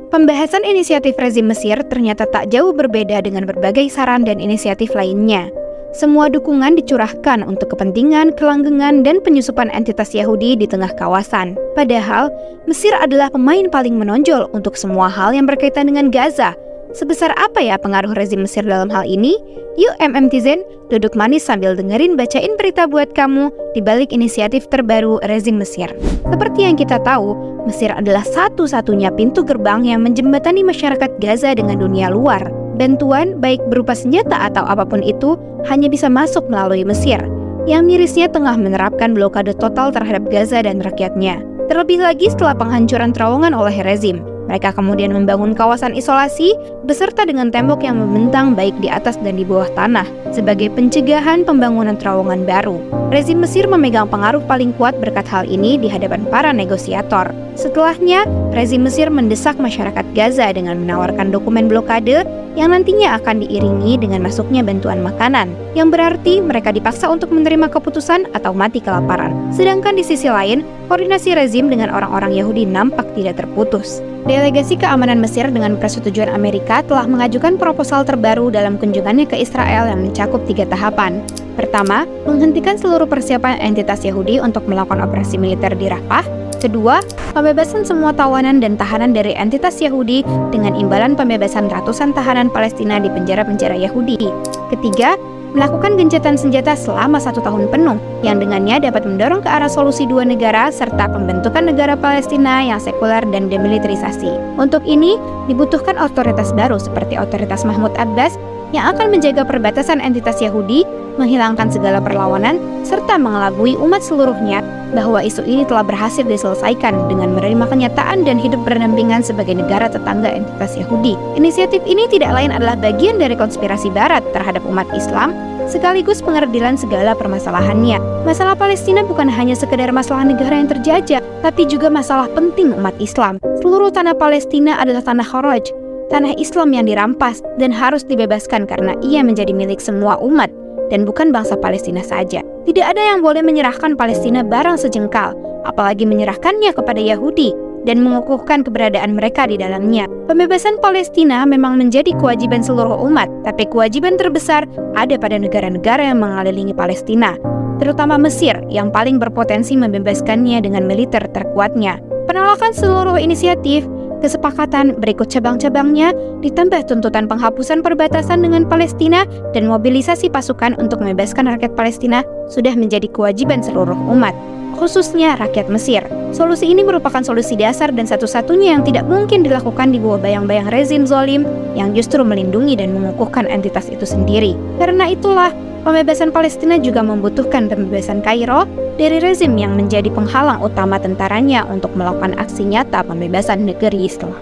Pembahasan inisiatif rezim Mesir ternyata tak jauh berbeda dengan berbagai saran dan inisiatif lainnya. Semua dukungan dicurahkan untuk kepentingan, kelanggengan, dan penyusupan entitas Yahudi di tengah kawasan. Padahal, Mesir adalah pemain paling menonjol untuk semua hal yang berkaitan dengan Gaza. Sebesar apa ya pengaruh rezim Mesir dalam hal ini? Yuk MMTzen, duduk manis sambil dengerin bacain berita buat kamu di balik inisiatif terbaru rezim Mesir. Seperti yang kita tahu, Mesir adalah satu-satunya pintu gerbang yang menjembatani masyarakat Gaza dengan dunia luar. Bantuan, baik berupa senjata atau apapun itu, hanya bisa masuk melalui Mesir, yang mirisnya tengah menerapkan blokade total terhadap Gaza dan rakyatnya. Terlebih lagi setelah penghancuran terowongan oleh rezim. Mereka kemudian membangun kawasan isolasi beserta dengan tembok yang membentang baik di atas dan di bawah tanah sebagai pencegahan pembangunan terowongan baru. Rezim Mesir memegang pengaruh paling kuat berkat hal ini di hadapan para negosiator. Setelahnya, rezim Mesir mendesak masyarakat Gaza dengan menawarkan dokumen blokade yang nantinya akan diiringi dengan masuknya bantuan makanan, yang berarti mereka dipaksa untuk menerima keputusan atau mati kelaparan. Sedangkan di sisi lain, koordinasi rezim dengan orang-orang Yahudi nampak tidak terputus. Delegasi Keamanan Mesir dengan persetujuan Amerika telah mengajukan proposal terbaru dalam kunjungannya ke Israel yang mencakup 3 tahapan. Pertama, menghentikan seluruh persiapan entitas Yahudi untuk melakukan operasi militer di Rafah. Kedua, pembebasan semua tawanan dan tahanan dari entitas Yahudi dengan imbalan pembebasan ratusan tahanan Palestina di penjara-penjara Yahudi. Ketiga, melakukan gencatan senjata selama 1 tahun penuh, yang dengannya dapat mendorong ke arah solusi 2 negara serta pembentukan negara Palestina yang sekuler dan demilitarisasi. Untuk ini, dibutuhkan otoritas baru seperti otoritas Mahmud Abbas yang akan menjaga perbatasan entitas Yahudi, menghilangkan segala perlawanan, serta mengelabui umat seluruhnya bahwa isu ini telah berhasil diselesaikan dengan menerima kenyataan dan hidup berdampingan sebagai negara tetangga entitas Yahudi. Inisiatif ini tidak lain adalah bagian dari konspirasi Barat terhadap umat Islam, sekaligus pengerdilan segala permasalahannya. Masalah Palestina bukan hanya sekedar masalah negara yang terjajah, tapi juga masalah penting umat Islam. Seluruh tanah Palestina adalah tanah Kharaj, tanah Islam yang dirampas dan harus dibebaskan karena ia menjadi milik semua umat dan bukan bangsa Palestina saja. Tidak ada yang boleh menyerahkan Palestina barang sejengkal, apalagi menyerahkannya kepada Yahudi dan mengukuhkan keberadaan mereka di dalamnya. Pembebasan Palestina memang menjadi kewajiban seluruh umat, tapi kewajiban terbesar ada pada negara-negara yang mengelilingi Palestina, terutama Mesir yang paling berpotensi membebaskannya dengan militer terkuatnya. Penolakan seluruh inisiatif, kesepakatan berikut cabang-cabangnya, ditambah tuntutan penghapusan perbatasan dengan Palestina dan mobilisasi pasukan untuk membebaskan rakyat Palestina sudah menjadi kewajiban seluruh umat, khususnya rakyat Mesir. Solusi ini merupakan solusi dasar dan satu-satunya yang tidak mungkin dilakukan di bawah bayang-bayang rezim zalim yang justru melindungi dan mengukuhkan entitas itu sendiri. Karena itulah, pembebasan Palestina juga membutuhkan pembebasan Kairo dari rezim yang menjadi penghalang utama tentaranya untuk melakukan aksi nyata pembebasan negeri Islam.